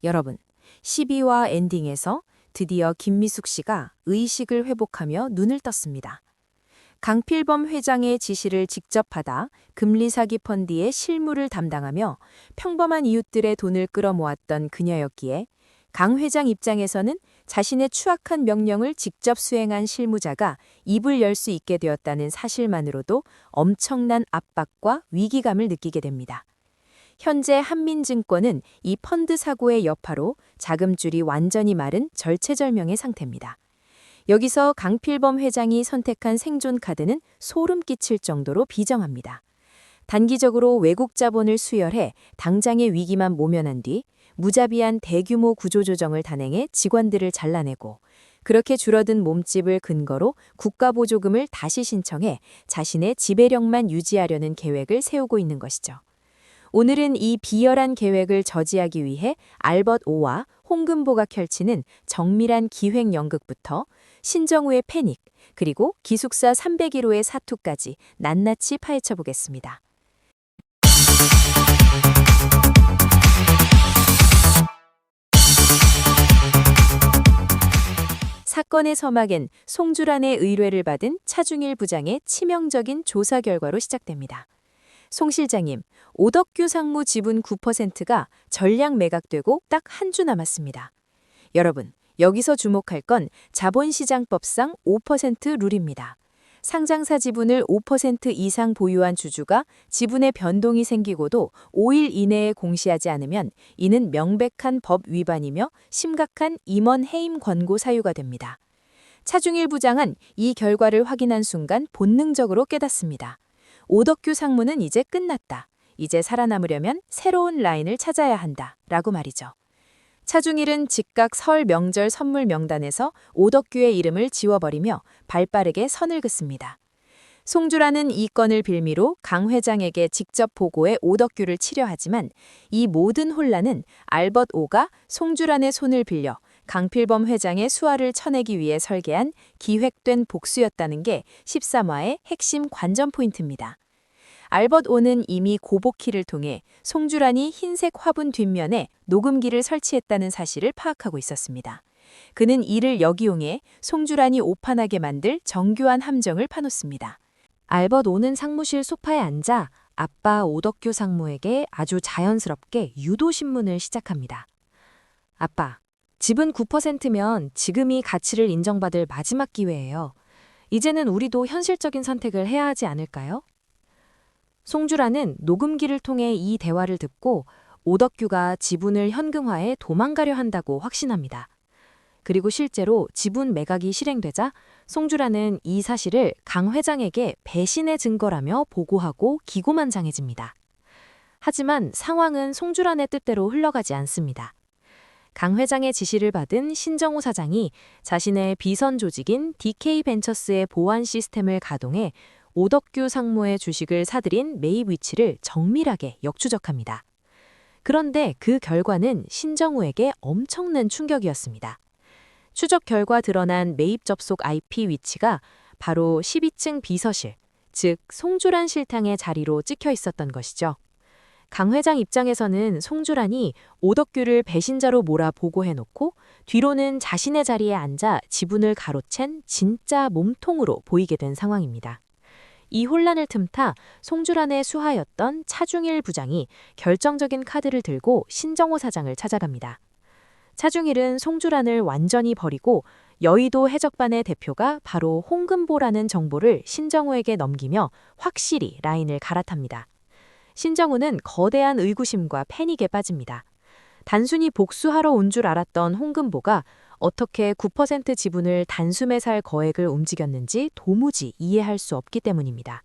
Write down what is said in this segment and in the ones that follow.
여러분, 12화 엔딩에서 드디어 김미숙 씨가 의식을 회복하며 눈을 떴습니다. 강필범 회장의 지시를 직접 받아 금리사기 펀드의 실무를 담당하며 평범한 이웃들의 돈을 끌어모았던 그녀였기에 강 회장 입장에서는 자신의 추악한 명령을 직접 수행한 실무자가 입을 열 수 있게 되었다는 사실만으로도 엄청난 압박과 위기감을 느끼게 됩니다. 현재 한민증권은 이 펀드 사고의 여파로 자금줄이 완전히 마른 절체절명의 상태입니다. 여기서 강필범 회장이 선택한 생존 카드는 소름 끼칠 정도로 비정합니다. 단기적으로 외국 자본을 수혈해 당장의 위기만 모면한 뒤 무자비한 대규모 구조조정을 단행해 직원들을 잘라내고 그렇게 줄어든 몸집을 근거로 국가보조금을 다시 신청해 자신의 지배력만 유지하려는 계획을 세우고 있는 것이죠. 오늘은 이 비열한 계획을 저지하기 위해 알벗 오와 홍금보가 펼치는 정밀한 기획 연극부터 신정우의 패닉, 그리고 기숙사 301호의 사투까지 낱낱이 파헤쳐 보겠습니다. 사건의 서막엔 송주란의 의뢰를 받은 차중일 부장의 치명적인 조사 결과로 시작됩니다. 송 실장님, 오덕규 상무 지분 9%가 전량 매각되고 딱 한 주 남았습니다. 여러분, 여기서 주목할 건 자본시장법상 5% 룰입니다. 상장사 지분을 5% 이상 보유한 주주가 지분의 변동이 생기고도 5일 이내에 공시하지 않으면 이는 명백한 법 위반이며 심각한 임원 해임 권고 사유가 됩니다. 차중일 부장은 이 결과를 확인한 순간 본능적으로 깨닫습니다. 오덕규 상무는 이제 끝났다. 이제 살아남으려면 새로운 라인을 찾아야 한다. 라고 말이죠. 차중일은 즉각 설 명절 선물 명단에서 오덕규의 이름을 지워버리며 발빠르게 선을 긋습니다. 송주라는 이 건을 빌미로 강 회장에게 직접 보고해 오덕규를 치려하지만 이 모든 혼란은 알벗 오가 송주란의 손을 빌려 강필범 회장의 수하를 쳐내기 위해 설계한 기획된 복수였다는 게 13화의 핵심 관전 포인트입니다. 알벗 오는 이미 고복키를 통해 송주란이 흰색 화분 뒷면에 녹음기를 설치했다는 사실을 파악하고 있었습니다. 그는 이를 역이용해 송주란이 오판하게 만들 정교한 함정을 파놓습니다. 알벗 오는 상무실 소파에 앉아 아빠 오덕규 상무에게 아주 자연스럽게 유도신문을 시작합니다. 아빠, 지분 9%면 지금이 가치를 인정받을 마지막 기회예요. 이제는 우리도 현실적인 선택을 해야 하지 않을까요? 송주란은 녹음기를 통해 이 대화를 듣고 오덕규가 지분을 현금화해 도망가려 한다고 확신합니다. 그리고 실제로 지분 매각이 실행되자 송주란은 이 사실을 강 회장에게 배신의 증거라며 보고하고 기고만장해집니다. 하지만 상황은 송주란의 뜻대로 흘러가지 않습니다. 강 회장의 지시를 받은 신정우 사장이 자신의 비선 조직인 DK벤처스의 보안 시스템을 가동해 오덕규 상무의 주식을 사들인 매입 위치를 정밀하게 역추적합니다. 그런데 그 결과는 신정우에게 엄청난 충격이었습니다. 추적 결과 드러난 매입 접속 IP 위치가 바로 12층 비서실, 즉 송주란 실장의 자리로 찍혀 있었던 것이죠. 강 회장 입장에서는 송주란이 오덕규를 배신자로 몰아 보고해놓고 뒤로는 자신의 자리에 앉아 지분을 가로챈 진짜 몸통으로 보이게 된 상황입니다. 이 혼란을 틈타 송주란의 수하였던 차중일 부장이 결정적인 카드를 들고 신정호 사장을 찾아갑니다. 차중일은 송주란을 완전히 버리고 여의도 해적반의 대표가 바로 홍금보라는 정보를 신정호에게 넘기며 확실히 라인을 갈아탑니다. 신정호는 거대한 의구심과 패닉에 빠집니다. 단순히 복수하러 온 줄 알았던 홍금보가 어떻게 9% 지분을 단숨에 살 거액을 움직였는지 도무지 이해할 수 없기 때문입니다.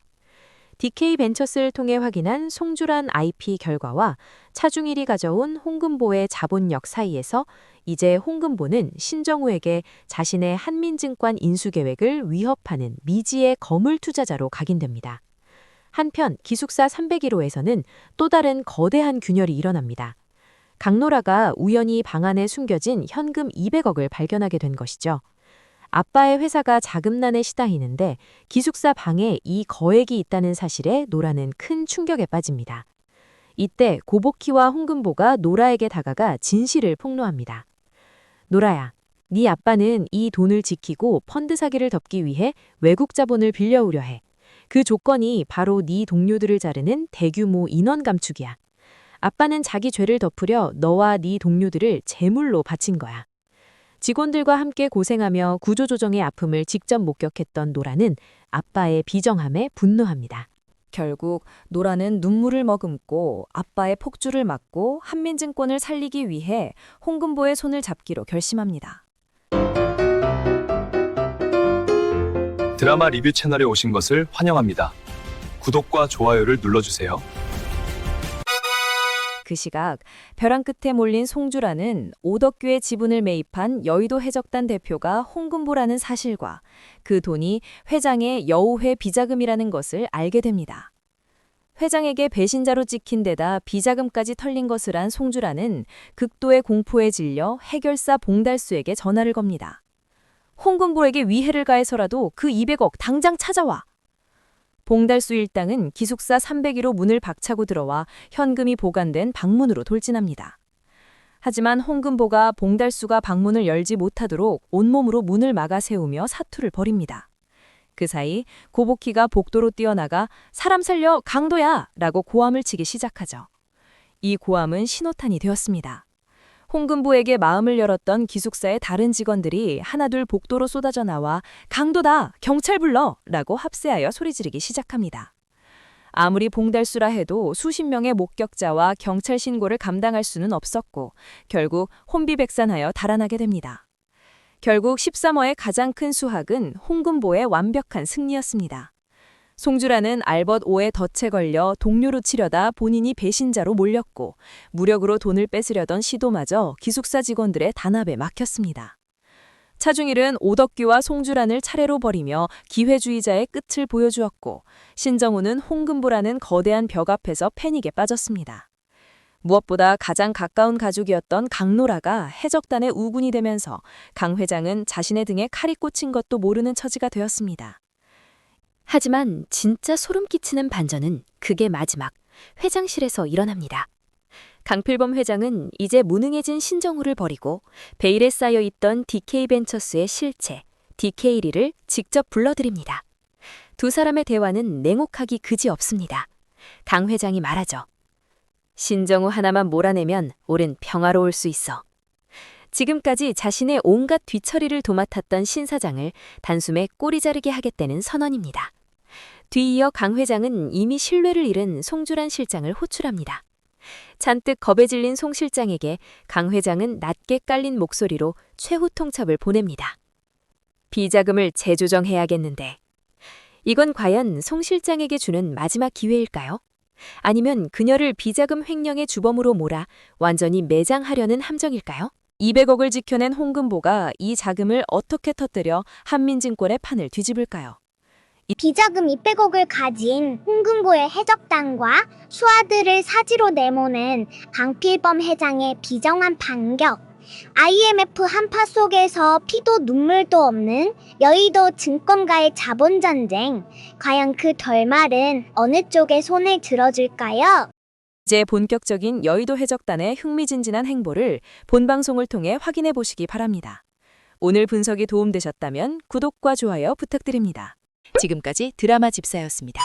DK벤처스를 통해 확인한 송주란 IP 결과와 차중일이 가져온 홍금보의 자본력 사이에서 이제 홍금보는 신정우에게 자신의 한민증권 인수계획을 위협하는 미지의 거물 투자자로 각인됩니다. 한편 기숙사 301호에서는 또 다른 거대한 균열이 일어납니다. 강노라가 우연히 방 안에 숨겨진 현금 200억을 발견하게 된 것이죠. 아빠의 회사가 자금난에 시다히는데 기숙사 방에 이 거액이 있다는 사실에 노라는 큰 충격에 빠집니다. 이때 고복희와 홍금보가 노라에게 다가가 진실을 폭로합니다. 노라야, 네 아빠는 이 돈을 지키고 펀드 사기를 덮기 위해 외국 자본을 빌려오려 해. 그 조건이 바로 네 동료들을 자르는 대규모 인원 감축이야. 아빠는 자기 죄를 덮으려 너와 네 동료들을 제물로 바친 거야. 직원들과 함께 고생하며 구조조정의 아픔을 직접 목격했던 노라는 아빠의 비정함에 분노합니다. 결국 노라는 눈물을 머금고 아빠의 폭주를 막고 한민증권을 살리기 위해 홍금보의 손을 잡기로 결심합니다. 드라마 리뷰 채널에 오신 것을 환영합니다. 구독과 좋아요를 눌러주세요. 그 시각 벼랑 끝에 몰린 송주라는 오덕규의 지분을 매입한 여의도 해적단 대표가 홍금보라는 사실과 그 돈이 회장의 여우회 비자금이라는 것을 알게 됩니다. 회장에게 배신자로 찍힌 데다 비자금까지 털린 것을 안 송주라는 극도의 공포에 질려 해결사 봉달수에게 전화를 겁니다. 홍금보에게 위해를 가해서라도 그 200억 당장 찾아와! 봉달수 일당은 기숙사 301호 문을 박차고 들어와 현금이 보관된 방문으로 돌진합니다. 하지만 홍금보가 봉달수가 방문을 열지 못하도록 온몸으로 문을 막아 세우며 사투를 벌입니다. 그 사이 고복희가 복도로 뛰어나가 사람 살려 강도야! 라고 고함을 치기 시작하죠. 이 고함은 신호탄이 되었습니다. 홍금보에게 마음을 열었던 기숙사의 다른 직원들이 하나둘 복도로 쏟아져 나와 강도다! 경찰 불러! 라고 합세하여 소리 지르기 시작합니다. 아무리 봉달수라 해도 수십 명의 목격자와 경찰 신고를 감당할 수는 없었고 결국 혼비백산하여 달아나게 됩니다. 결국 13호의 가장 큰 수확은 홍금보의 완벽한 승리였습니다. 송주라는 알벗 5의 덫에 걸려 동료로 치려다 본인이 배신자로 몰렸고 무력으로 돈을 뺏으려던 시도마저 기숙사 직원들의 단합에 막혔습니다. 차중일은 오덕규와 송주란을 차례로 버리며 기회주의자의 끝을 보여주었고 신정우는 홍금보라는 거대한 벽 앞에서 패닉에 빠졌습니다. 무엇보다 가장 가까운 가족이었던 강노라가 해적단의 우군이 되면서 강 회장은 자신의 등에 칼이 꽂힌 것도 모르는 처지가 되었습니다. 하지만 진짜 소름 끼치는 반전은 그게 마지막 회장실에서 일어납니다. 강필범 회장은 이제 무능해진 신정우를 버리고 베일에 쌓여있던 DK벤처스의 실체 DK리를 직접 불러들입니다. 두 사람의 대화는 냉혹하기 그지없습니다. 강 회장이 말하죠. 신정우 하나만 몰아내면 올해는 평화로울 수 있어. 지금까지 자신의 온갖 뒤처리를 도맡았던 신 사장을 단숨에 꼬리 자르게 하겠다는 선언입니다. 뒤이어 강 회장은 이미 신뢰를 잃은 송주란 실장을 호출합니다. 잔뜩 겁에 질린 송 실장에게 강 회장은 낮게 깔린 목소리로 최후 통첩을 보냅니다. 비자금을 재조정해야겠는데. 이건 과연 송 실장에게 주는 마지막 기회일까요? 아니면 그녀를 비자금 횡령의 주범으로 몰아 완전히 매장하려는 함정일까요? 200억을 지켜낸 홍금보가 이 자금을 어떻게 터뜨려 한민증권의 판을 뒤집을까요? 비자금 200억을 가진 홍금보의 해적단과 수하들을 사지로 내모는 강필범 회장의 비정한 반격, IMF 한파 속에서 피도 눈물도 없는 여의도 증권가의 자본전쟁, 과연 그 결말은 어느 쪽에 손을 들어줄까요? 이제 본격적인 여의도 해적단의 흥미진진한 행보를 본방송을 통해 확인해 보시기 바랍니다. 오늘 분석이 도움되셨다면 구독과 좋아요 부탁드립니다. 지금까지 드라마 집사였습니다.